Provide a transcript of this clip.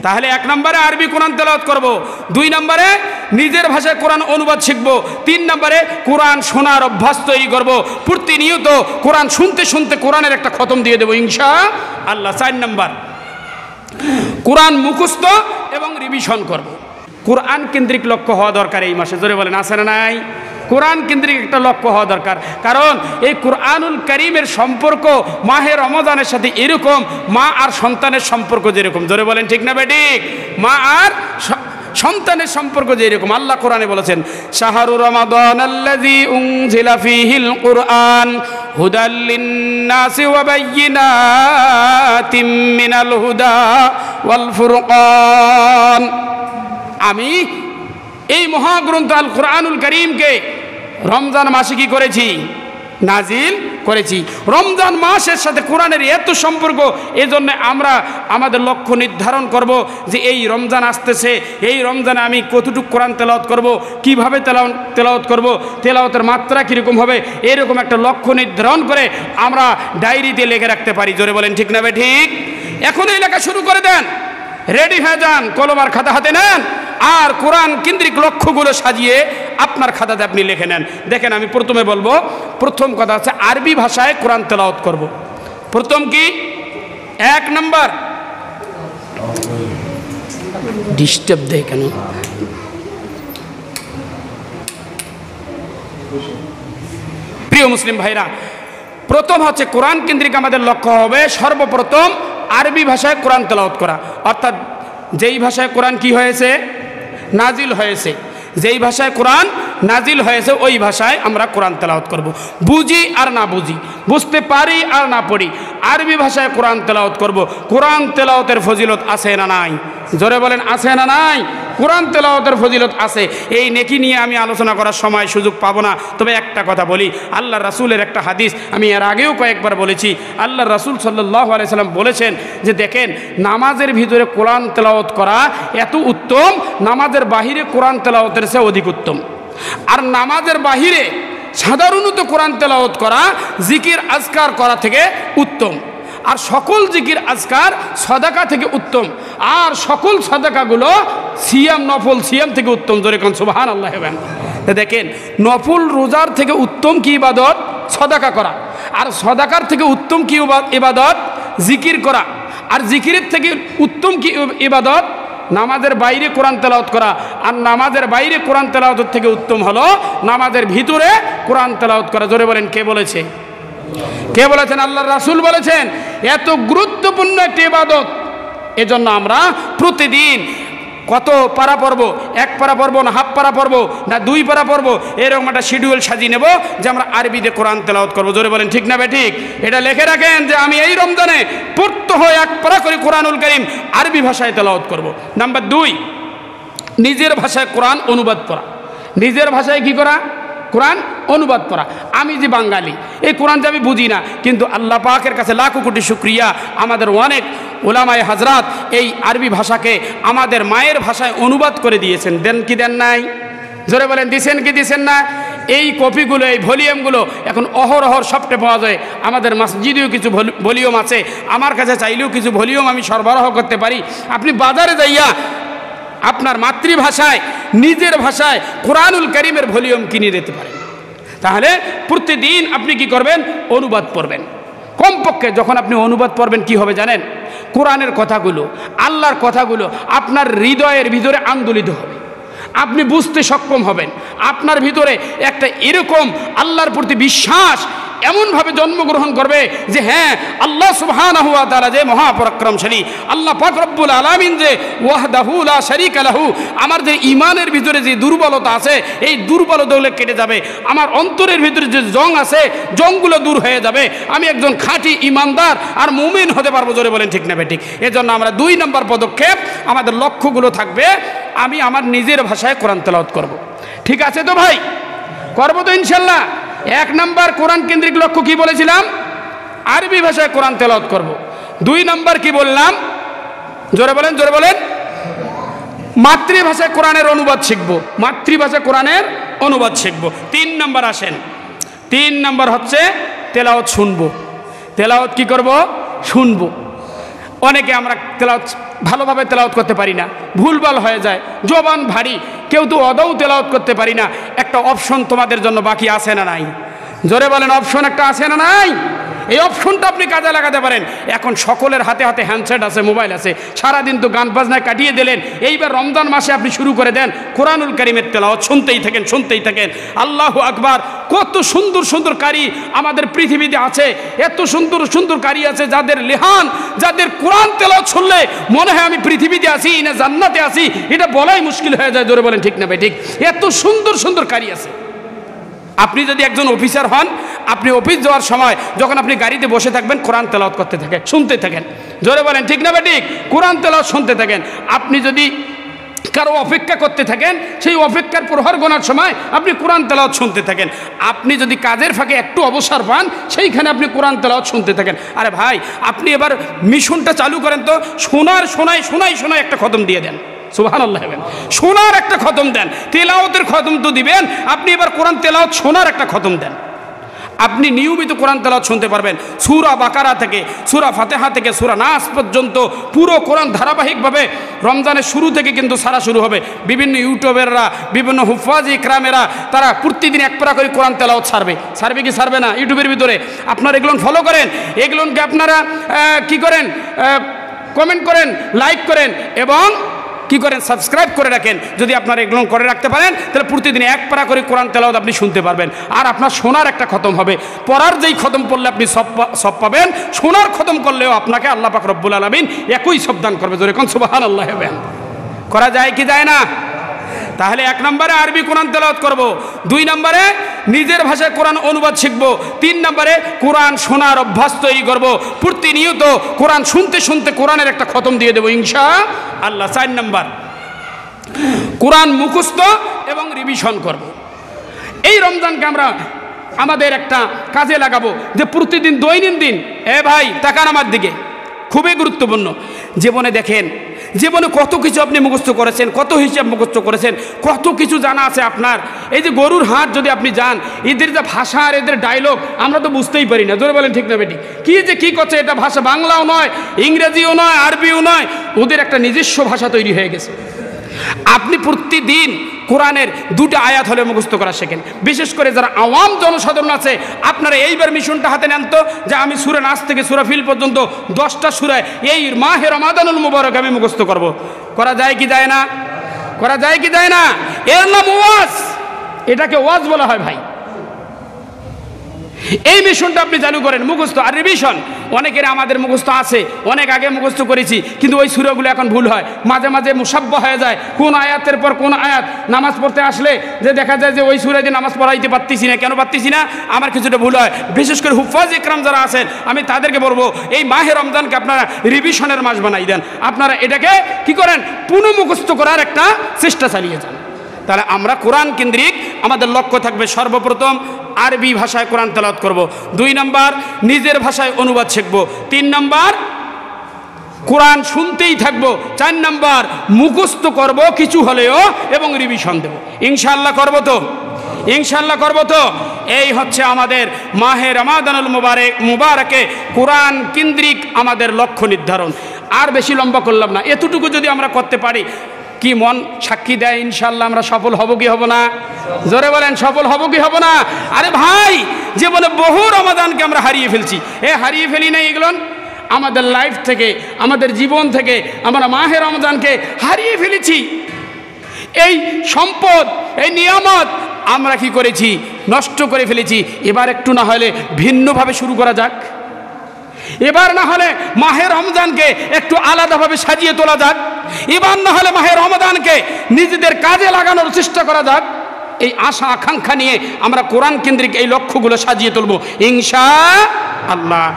তাহলে 1 নম্বরে আরবি কোরআন তেলাওয়াত করব, 2 নম্বরে নিজের ভাষায় কোরআন অনুবাদ শিখব, 3 নম্বরে কোরআন শোনার অভ্যাস তৈরি করব, প্রতিনিয়ত কোরআন শুনতে শুনতে কোরআনের একটা খতম দিয়ে দেব ইনশাআল্লাহ। 4 নম্বর কোরআন মুখস্থ এবং রিভিশন করব। কোরআন কেন্দ্রিক লক্ষ্য হওয়া দরকার এই মাসে, জোরে বলেন আছে না নাই? কোরআন কেন্দ্রিক একটা লক্ষ্য হওয়া দরকার, কারণ এই কোরআনুল কারীমের সম্পর্ক মাহে রমজানের সাথে এরকম মা আর সন্তানের সম্পর্ক যেরকম, জোরে বলেন ঠিক না বেঠিক? মা আর সন্তানের সম্পর্ক যেরকম আল্লাহ কোরআনে বলেছেন, শাহরু রমাদানাল্লাযী উনজিলা ফীহিল কুরআন হুদাল লিন-নাসি ওয়া বায়্যিনাতিম মিনাল হুদা ওয়াল ফুরকান। আমি এই মহাগ্রন্থ আল কোরআনুল কারীমকে রমজান মাসে কি করেছি? নাজিল করেছি। রমজান মাসের সাথে কোরআনের এত সম্পর্ক, এজন্য আমরা আমাদের লক্ষ্য নির্ধারণ করব যে এই রমজান আসতেছে, এই রমজানে আমি কতটুকু কোরআন তেলাওয়াত করব, কিভাবে তেলাওয়াত করব, তেলাওয়াতের মাত্রা কীরকম হবে, এরকম একটা লক্ষ্য নির্ধারণ করে আমরা ডায়েরিতে লিখে রাখতে পারি। জোরে বলেন ঠিক না ঠিক? এখনই লেখা শুরু করে দেন, রেডি হয়ে যান, কলম আর খাতা হাতে নেন, আর কোরআন কেন্দ্রিক লক্ষ্যগুলো সাজিয়ে আপনার খাতাতে আপনি লিখে নেন। দেখেন, আমি প্রথমে বলবো, প্রথম কথা হচ্ছে আরবি ভাষায় কোরআন তেলাওয়াত করব। প্রথম কি? 1 নম্বর, ডিস্টার্ব দেয় কেন? প্রিয় মুসলিম ভাইরা, প্রথম হচ্ছে কোরআন কেন্দ্রিক আমাদের লক্ষ্য হবে সর্বপ্রথম আরবি ভাষায় কোরআন তেলাওয়াত করা, অর্থাৎ যেই ভাষায় কোরআন কি হয়েছে? নাজিল হয়েছে। যেই ভাষায় কোরআন নাজিল হয়েছে ওই ভাষায় আমরা কোরআন তেলাওয়াত করব। বুঝি আর না বুঝি, বুঝতে পারি আর না পড়ি, আরবি ভাষায় কোরআন তেলাওয়াত করব। কোরআন তেলাওয়াতের ফজিলত আছে না নাই? জোরে বলেন আছে না নাই? কোরআন তেলাওয়াতের ফজিলত আছে। এই নেকি নিয়ে আমি আলোচনা করার সময় সুযোগ পাবো না, তবে একটা কথা বলি, আল্লাহ রাসূলের একটা হাদিস আমি এর আগেও কয়েকবার বলেছি। আল্লাহ রাসূল সাল্লাল্লাহু আলাইহি সাল্লাম বলেছেন যে দেখেন, নামাজের ভিতরে কোরআন তেলাওয়াত করা এত উত্তম, নামাজের বাহিরে কোরআন তেলাওয়াতের চেয়ে অধিক উত্তম। আর নামাজের বাহিরে সাধারণত কোরআন তেলাওয়াত করা জিকির আজকার করা থেকে উত্তম। আর সকল জিকির আজকার সাদাকা থেকে উত্তম, আর সকল সাদাকাগুলো সিয়াম, নফল সিয়াম থেকে উত্তম। জোরে কোন সুবহানাল্লাহ। দেখেন, নফল রোজার থেকে উত্তম কি ইবাদত? সাদাকা করা। আর সাদাকার থেকে উত্তম কি ইবাদত? জিকির করা। আর জিকিরের থেকে উত্তম কি ইবাদত? নামাজের বাইরে কোরআন তেলাওয়াত করা। আর নামাজের বাইরে কোরআন তেলাওয়াতের থেকে উত্তম হলো নামাজের ভিতরে কোরআন তেলাওয়াত করা। জোরে বলেন কে বলেছে? কে বলেছেন? আল্লাহর রাসূল বলেছেন। এত গুরুত্বপূর্ণ একটি ইবাদত, এজন্য আমরা প্রতিদিন কত পারা পড়ব, 1 পারা পড়ব না হাফ পারা পড়ব না 2 পারা পড়ব, এরকম একটা শিডিউল সাজিয়ে নেব যে আমরা আরবিতে কোরআন তেলাওয়াত করব। জোরে বলেন ঠিক না ঠিক? এটা লিখে রাখেন যে আমি এই রমজানে পড়তে হয় 1 পারা করে কোরআনুল কারীম আরবি ভাষায় তেলাওয়াত করব। নাম্বার 2, নিজের ভাষায় কোরআন অনুবাদ করা। নিজের ভাষায় কি করা? কোরআন অনুবাদ করা। আমি যে বাঙালি, এই কোরআন যে আমি বুঝি না, কিন্তু আল্লাহ পাকের কাছে লাখো কোটি শুকরিয়া, আমাদের অনেক ওলামায়ে হাজরাত এই আরবি ভাষাকে আমাদের মায়ের ভাষায় অনুবাদ করে দিয়েছেন। দেন কি দেন নাই? জোরে বলেন দিছেন কি দিছেন না? এই কপিগুলো, এই ভলিউমগুলো এখন অহরহর সফটে পাওয়া যায়। আমাদের মসজিদেও কিছু ভলিউম আছে, আমার কাছে চাইলেও কিছু ভলিউম আমি সরবরাহ করতে পারি। আপনি বাজারে যাইয়া আপনার মাতৃভাষায়, নিজের ভাষায় কোরআনুল কারীমের ভলিউম কিনে নিতে পারেন। তাহলে প্রতিদিন আপনি কি করবেন? অনুবাদ পড়বেন। কমপক্ষে যখন আপনি অনুবাদ পড়বেন কি হবে জানেন? কোরআনের কথাগুলো, আল্লাহর কথাগুলো আপনার হৃদয়ের ভিতরে আন্দোলিত হবে, আপনি বুঝতে সক্ষম হবেন। আপনার ভিতরে একটা এরকম আল্লাহর প্রতি বিশ্বাস এমনভাবে জন্মগ্রহণ করবে যে হ্যাঁ, আল্লাহ সুবহানাহু ওয়া তাআলা যে মহাপরাক্রমশালী, আল্লাহ পাক রব্বুল আলামিন যে ওয়াহদাহু লা শারীকা লাহু, আমার যে ঈমানের ভিতরে যে দুর্বলতা আছে এই দুর্বলতাগুলো কেটে যাবে। আমার অন্তরের ভিতরে যে জং আছে জংগুলো দূর হয়ে যাবে। আমি একজন খাঁটি ঈমানদার আর মুমিন হতে পারবো। জোরে বলেন ঠিক না ঠিক? এজন্য আমরা 2 নম্বর পদক্ষেপ, আমাদের লক্ষ্যগুলো থাকবে আমি আমার নিজের ভাষায় কোরআন তেলাওয়াত করব। ঠিক আছে তো ভাই? করবো তো ইনশাল্লাহ। 1 নম্বর কোরআন কেন্দ্রিক লক্ষ্য কি বলেছিলাম? আরবি ভাষায় কোরআন তেলাওয়াত করব। 2 নম্বর কি বললাম? জোরে বলেন, জোরে বলেন। মাতৃভাষায় কোরআনের অনুবাদ শিখব। মাতৃভাষায় কোরআনের অনুবাদ শিখব। 3 নম্বর আসেন। 3 নম্বর হচ্ছে তেলাওয়াত শুনবো। তেলাওয়াত কি করব? শুনবো। অনেকে আমরা ভালোভাবে তেলাওয়াত করতে পারি না, ভুলভাল হয়ে যায়, জবান ভারী, কেউ তো অদৌ তেলাওয়াত করতে পারি না। একটা অপশন তোমাদের জন্য বাকি আছে না নাই? জোরে বলেন, অপশন একটা আছে না নাই? এই অপশনটা আপনি কাজে লাগাতে পারেন। এখন সকলের হাতে হাতে হ্যান্ডসেট আছে, মোবাইল আছে, সারাদিন তো গান বাজনায় কাটিয়ে দিলেন। এইবার রমজান মাসে আপনি শুরু করে দেন কোরআনুল কারীমের তেলাওয়াত, শুনতেই থাকেন, শুনতেই থাকেন। আল্লাহু আকবার। কত সুন্দর সুন্দর কারি আমাদের পৃথিবীতে আছে, এত সুন্দর সুন্দর কারি আছে যাদের লেহান, যাদের কোরআন তেলাওয়াত শুনলে মনে হয় আমি পৃথিবীতে আছি না জান্নাতে আছি, এটা বলাই মুশকিল হয়ে যায়। জোরে বলেন ঠিক না ভাই? ঠিক। এত সুন্দর সুন্দর কারি আছে। আপনি যদি একজন অফিসার হন, আপনি অফিস যাওয়ার সময় যখন আপনি গাড়িতে বসে থাকবেন, কোরআন তেলাওয়াত করতে থাকেন, শুনতে থাকেন। জোরে বলেন ঠিক না ভাই? ঠিক। কোরআন তেলাওয়াত শুনতে থাকেন। আপনি যদি কারো অপেক্ষা করতে থাকেন, সেই অপেক্ষার প্রহর গোনার সময় আপনি কোরআন তেলাওয়াত শুনতে থাকেন। আপনি যদি কাজের ফাঁকে একটু অবসর পান, সেইখানে আপনি কোরআন তেলাওয়াত শুনতে থাকেন। আরে ভাই, আপনি এবার মিশনটা চালু করেন তো, শোনায় একটা খতম দিয়ে দেন। সুবহানাল্লাহ। শোনার একটা খতম দেন, তেলাওয়াতের খতম তো দিবেন, আপনি এবার কোরআন তেলাওয়াত শোনার একটা খতম দেন। আপনি নিয়মিত কোরআন তেলাওয়াত শুনতে পারবেন। সূরা বাকারা থেকে, সূরা ফাতিহা থেকে, সূরা নাস পর্যন্ত পুরো কোরআন ধারাবাহিকভাবে রমজানের শুরু থেকে কিন্তু সারা শুরু হবে। বিভিন্ন ইউটিউবাররা, বিভিন্ন হুফাজি ইকরামেরা তারা প্রতিদিন এক পারা করে কোরআন তেলাওয়াত ছাড়বে কি ছাড়বে না ইউটিউবের ভিতরে? আপনারা এগুলো ফলো করেন, এগুলোকে আপনারা কি করেন? কমেন্ট করেন, লাইক করেন এবং কি করেন? সাবস্ক্রাইব করে রাখেন। যদি আপনারা এগুলো করে রাখতে পারেন, তাহলে প্রতিদিন এক পারা করে কোরআন তেলাওয়াত আপনি শুনতে পারবেন। আর আপনার শোনার একটা খতম হবে। পড়ার যেই খতম পড়লে আপনি সব পাবেন, শোনার খতম করলেও আপনাকে আল্লাহ পাক রব্বুল আলামিন একই সব দান করবে। জোরে কোন সুবহানাল্লাহ। করা যায় কি যায় না? তাহলে 1 নম্বরে আরবি কোরআন তেলাওয়াত করব, 2 নম্বরে নিজের ভাষায় কোরআন অনুবাদ শিখব, 3 নম্বরে কোরআন শোনার অভ্যাস তৈরি করব, প্রতিনিয়ত কোরআন শুনতে শুনতে কোরআনের একটা খতম দিয়ে দেবো ইনশাআল্লাহ। 4 নম্বর কোরআন মুখস্থ এবং রিভিশন করব। এই রমজানকে আমরা আমাদের একটা কাজে লাগাবো, যে প্রতিদিন দৈনন্দিন, ভাই তাকান আমার দিকে, খুবই গুরুত্বপূর্ণ। জীবনে দেখেন, জীবনে কত কিছু আপনি মুখস্থ করেছেন, কত হিসাব মুখস্থ করেছেন, কত কিছু জানা আছে আপনার। এই যে গরুর হাট যদি আপনি যান, এদের যে ভাষা আর এদের ডায়লগ আমরা তো বুঝতেই পারি না। জোরে বলেন ঠিক না বেটি? কি করছে এটা? ভাষা বাংলাও নয়, ইংরেজিও নয়, আরবিও নয়, ওদের একটা নিজস্ব ভাষা তৈরি হয়ে গেছে। আপনি প্রতিদিন কোরআনের 2টা আয়াত হলে মুখস্থ করা শেখেন। বিশেষ করে যারা আওয়াম জনসাধারণ আছে, আপনারা এইবার মিশনটা হাতে নেন তো, যে আমি সূরা নাস থেকে সূরা ফিল পর্যন্ত 10টা সূরা এই মাহে রমাদানুল মুবারক আমি মুখস্থ করব। করা যায় কি যায় না? করা যায় কি যায় না? এর নাম ওয়াজ। এটাকে ওয়াজ বলা হয় ভাই। এই মিশনটা আপনি চালু করেন, মুখস্থ আর রিভিশন। অনেকের আমাদের মুখস্থ আছে, অনেক আগে মুখস্থ করেছি, কিন্তু ওই সূরাগুলো এখন ভুল হয়, মাঝে মাঝে মুসাব্বা হয়ে যায়। কোন আয়াতের পর কোন আয়াত নামাজ পড়তে আসলে যে দেখা যায় যে ওই সূরা দিয়ে নামাজ পড়াইতে পারতেছি না। কেন পারতেছি না? আমার কিছুটা ভুল হয়। বিশেষ করে হুফাজ ইকরাম যারা আছেন, আমি তাদেরকে বলবো এই মাহে রমজানকে আপনারা রিভিশনের মাস বানাই দেন। আপনারা এটাকে কি করেন? পুনঃমুখস্থ করার একটা চেষ্টা চালিয়ে যান। তাহলে আমরা কোরআন কেন্দ্রিক আমাদের লক্ষ্য থাকবে, সর্বপ্রথম আরবি ভাষায় কোরআন তেলাওয়াত করব, 2 নম্বর নিজের ভাষায় অনুবাদ শিখব, 3 নম্বর কোরআন শুনতেই থাকব, 4 নম্বর মুখস্থ করব কিছু হলেও এবং রিভিশন দেব। ইনশাআল্লাহ করব তো? ইনশাআল্লাহ করব তো? এই হচ্ছে আমাদের মাহে রমাদানুল মুবারকে কোরআন কেন্দ্রিক আমাদের লক্ষ্য নির্ধারণ। আর বেশি লম্বা করলাম না, এতটুকু যদি আমরা করতে পারি, কি মন সাক্ষী দেয় ইনশাআল্লাহ আমরা সফল হব কি হব না? জোরে বলেন, সফল হব কি হব না? আরে ভাই, জীবনে বহু রমাদানকে আমরা হারিয়ে ফেলছি। হারিয়ে ফেলি না, এগুলো আমাদের লাইফ থেকে, আমাদের জীবন থেকে আমরা মাহে রমজানকে হারিয়ে ফেলেছি। এই সম্পদ, এই নিয়ামত আমরা কি করেছি? নষ্ট করে ফেলেছি। এবার একটু না হলে ভিন্নভাবে শুরু করা যাক। এবার না হলে মাহে রমজানকে একটু আলাদাভাবে সাজিয়ে তোলা যাক। এবার না হলে মাহে রমজানকে নিজেদের কাজে লাগানোর চেষ্টা করা যাক। এই আশা আকাঙ্ক্ষা নিয়ে আমরা কোরআন কেন্দ্রিক এই লক্ষ্যগুলো সাজিয়ে তুলব ইনশাআল্লাহ।